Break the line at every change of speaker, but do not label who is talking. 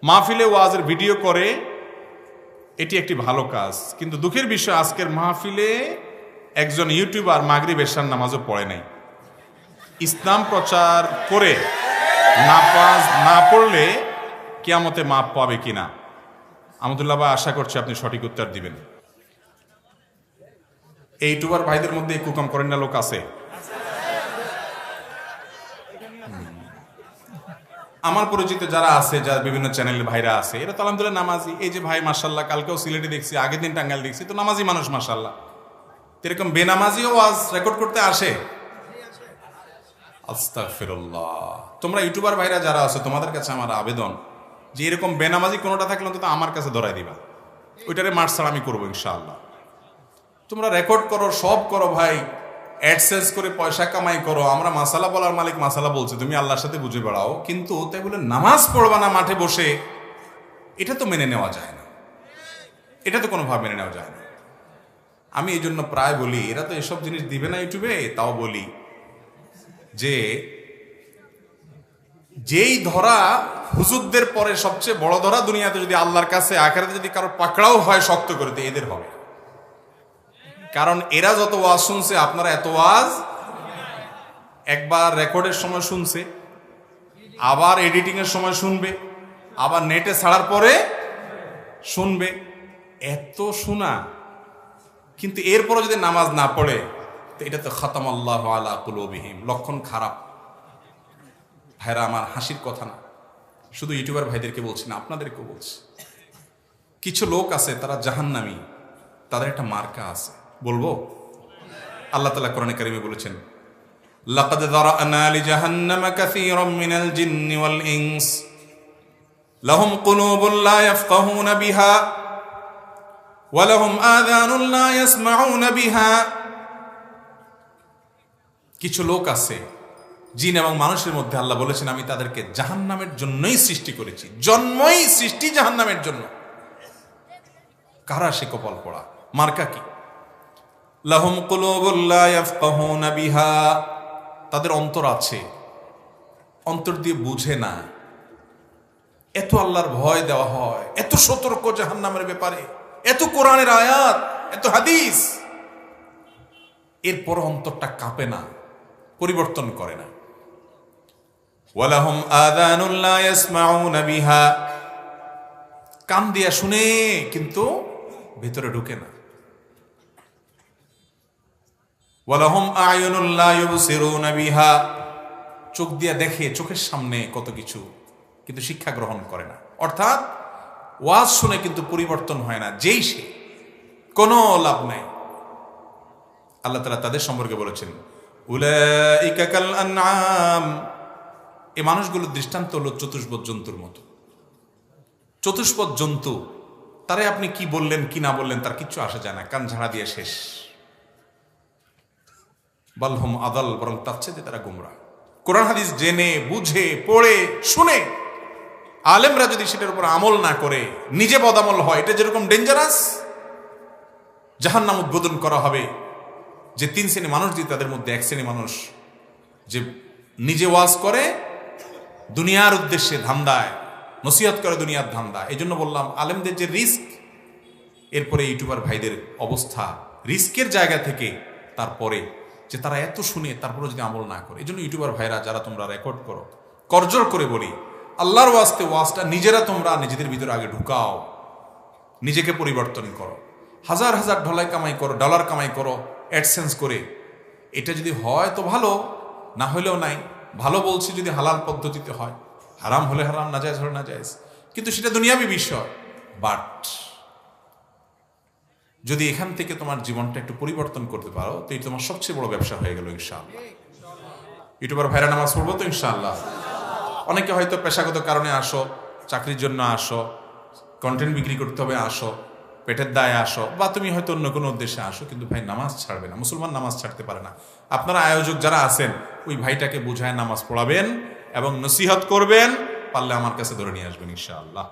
মাহফিলে ওয়াজের ভিডিও করে, এটি একটি ভালো কাজ। কিন্তু দুঃখের বিষয়, আজকের মাহফিলে একজন ইউটিউবার মাগরিব এশার নামাজও পড়ে নাই। ইসলাম প্রচার করে না পড়লে কিয়ামতে মাপ পাবে কিনা? আহমদুল্লাহ ভাই, আশা করছি আপনি সঠিক উত্তর দিবেন। এই ইউটিউবার ভাইদের মধ্যে কুকাম করেন না লোক আছে? আমার পরিচিত যারা আছে, যারা বিভিন্ন চ্যানেলের ভাইরা আছে, এরা তো আলহামদুলিল্লাহ নামাজি। এই যে ভাই মাশাআল্লাহ, কালকেও সিলেটে দেখছি, আগের দিন টাঙ্গাইল দেখছি, তো নামাজি মানুষ মাশাআল্লাহ। এরকম বেনামাজিও ওয়াজ রেকর্ড করতে আসে। আস্তাগফিরুল্লাহ। তোমরা ইউটিউবার ভাইরা যারা আছো, তোমাদের কাছে আমার আবেদন যে এরকম বেনামাজি কোনোটা থাকলে অন্তত আমার কাছে ধরাই দিবা, ওইটারে মার্সার আমি করবো ইনশাআল্লাহ। তোমরা রেকর্ড করো, সব করো ভাই, অ্যাডসেন্স করে পয়সা কামাই করো। আমরা মাসালা বলার মালিক মাসালা বলছে, তুমি আল্লাহর সাথে বুঝে বেড়াও, কিন্তু তাই বলে নামাজ পড়বা না মাঠে বসে, এটা তো মেনে নেওয়া যায় না। এটা তো কোনোভাবে মেনে নেওয়া যায় না। আমি এই জন্য প্রায় বলি, এরা তো এসব জিনিস দিবে না ইউটিউবে, তাও বলি যে যেই ধরা হুজুরদের পরে সবচেয়ে বড় ধরা দুনিয়াতে, যদি আল্লাহর কাছে আখিরাতে যদি কারো পাকড়াও হয় শক্ত করে, তো এদের হবে। কারণ এরা যত ওয়াজ শুনছে, আপনারা এত ওয়াজ একবার রেকর্ডের সময় শুনছে, আবার এডিটিং এর সময় শুনবে, আবার নেটে ছাড়ার পরে শুনবে, এত শোনা, কিন্তু এরপরও যদি নামাজ না পড়ে, তো এটা তো খাতামাল্লাহু আলা কুলুবিহিম, লক্ষণ খারাপ। ভাইরা আমার, হাসির কথা না, শুধু ইউটিউবার ভাইদেরকে বলছি না, আপনাদেরকেও বলছি। কিছু লোক আছে তারা জাহান্নামী, তাদের একটা মার্কা আছে, বলবো? আল্লাহ তাআলা কোরআনে কারিমে বলেছেন, লাকাদ যারা'না লিজাহান্নামা কাসীরাম মিনাল জিন্নি ওয়াল ইনস লাহুম কুলুবুন লা ইয়াফকাহুনা বিহা ওয়া লাহুম আযানুন লা ইয়াসমাউনা বিহা। কিছু লোক আছে জিন এবং মানুষের মধ্যে, আল্লাহ বলেছেন আমি তাদেরকে জাহান্নামের জন্যই সৃষ্টি করেছি, জন্মই সৃষ্টি জাহান্নামের জন্য। কারা সে কপাল পড়া? মার্কা কি? লাহুম কুলুবুন লা ইয়াফকাহুনা বিহা, তাদের অন্তর আছে, অন্তর দিয়ে বুঝে না। এত আল্লাহর ভয় দেওয়া হয়, এত সতর্ক জাহান্নামের ব্যাপারে, এত কোরআনের আয়াত, এত হাদিস, এরপর অন্তরটা কাঁপে না, পরিবর্তন করে না। ওয়ালাহুম আযানুন লা ইয়াসমাউনা বিহা, কান দিয়া শুনে কিন্তু ভিতরে ঢুকে না। ওয়ালাহুম আ'য়ুনুন লা ইউবসিরুনা বিহা, চোখ দিয়া দেখে, চোখের সামনে কত কিছু, কিন্তু শিক্ষা গ্রহণ করে না। অর্থাৎ ওয়াজ শুনে কিন্তু পরিবর্তন হয় না, যেই সে, কোনো লাভ নাই। আল্লাহ তাআলা তাদের সম্পর্কে বলেছেন, উলাইকা কাল আনআম, এই মানুষগুলোর দৃষ্টান্ত হলো চতুষ্পদ জন্তুর মতো। চতুষ্পদ জন্তু, তারে আপনি কি বললেন কি না বললেন তার কিচ্ছু আসে যায় না, কান ঝাড়া দিয়ে শেষ। বালহুম আদাল, বরং তার চেয়ে তারা গোমরাহ। কোরআন হাদিস জেনে বুঝে পড়ে শুনে আলেমরা যদি সেটার উপর আমল না করে, নিজে বদামল হয়, এটা যেরকম ডেঞ্জারাস, জাহান্নাম উদ্বোধন করা হবে। যে তিন শ্রেণী মানুষ দিয়ে, তাদের মধ্যে এক শ্রেণী মানুষ যে নিজে ওয়াজ করে দুনিয়ার উদ্দেশ্যে, ধান্দায় নসিহত করে, দুনিয়ার ধান্দা। এই জন্য বললাম আলেমদের যে রিস্ক, এরপরে ইউটিউবার ভাইদের অবস্থা রিস্কের জায়গা থেকে, তারপরে যে তারা এত শুনে তারপরে যদি আমল না করে। এই জন্য ইউটিউবার ভাইরা যারা তোমরা রেকর্ড করো, করজোর করে বলি, আল্লাহর ওয়াস্তে ওয়াজটা নিজেরা তোমরা নিজেদের ভিতরে আগে ঢুকাও, নিজেকে পরিবর্তন করো। হাজার হাজার ডলার কামাই করো অ্যাডসেন্স করে, এটা যদি হয় তো ভালো, না হলেও নাই। ভালো বলছি যদি হালাল পদ্ধতিতে হয়, হারাম হলে হারাম, নাজায়েজ হলে নাজায়েজ, কিন্তু সেটা দুনিয়াবী বিষয়। বাট যদি এখান থেকে তোমার জীবনটা একটু পরিবর্তন করতে পারো, তো এটা তোমার সবচেয়ে বড় ব্যবসা হয়ে গেল ইনশাআল্লাহ। ইউটিউবার ভাইরা নামাজ পড়বো তো ইনশাআল্লাহ। অনেকে হয়তো পেশাগত কারণে আসো, চাকরির জন্য আসো, কন্টেন্ট বিক্রি করতে হবে আসো, পেটের দায়ে আসো, বা তুমি হয়তো অন্য কোনো উদ্দেশ্যে আসো, কিন্তু ভাই নামাজ ছাড়বে না। মুসলমান নামাজ ছাড়তে পারে না। আপনারা আয়োজক যারা আছেন, ওই ভাইটাকে বুঝায় নামাজ পড়াবেন এবং নসিহত করবেন, পারলে আমার কাছে ধরে নিয়ে আসবেন ইনশাআল্লাহ।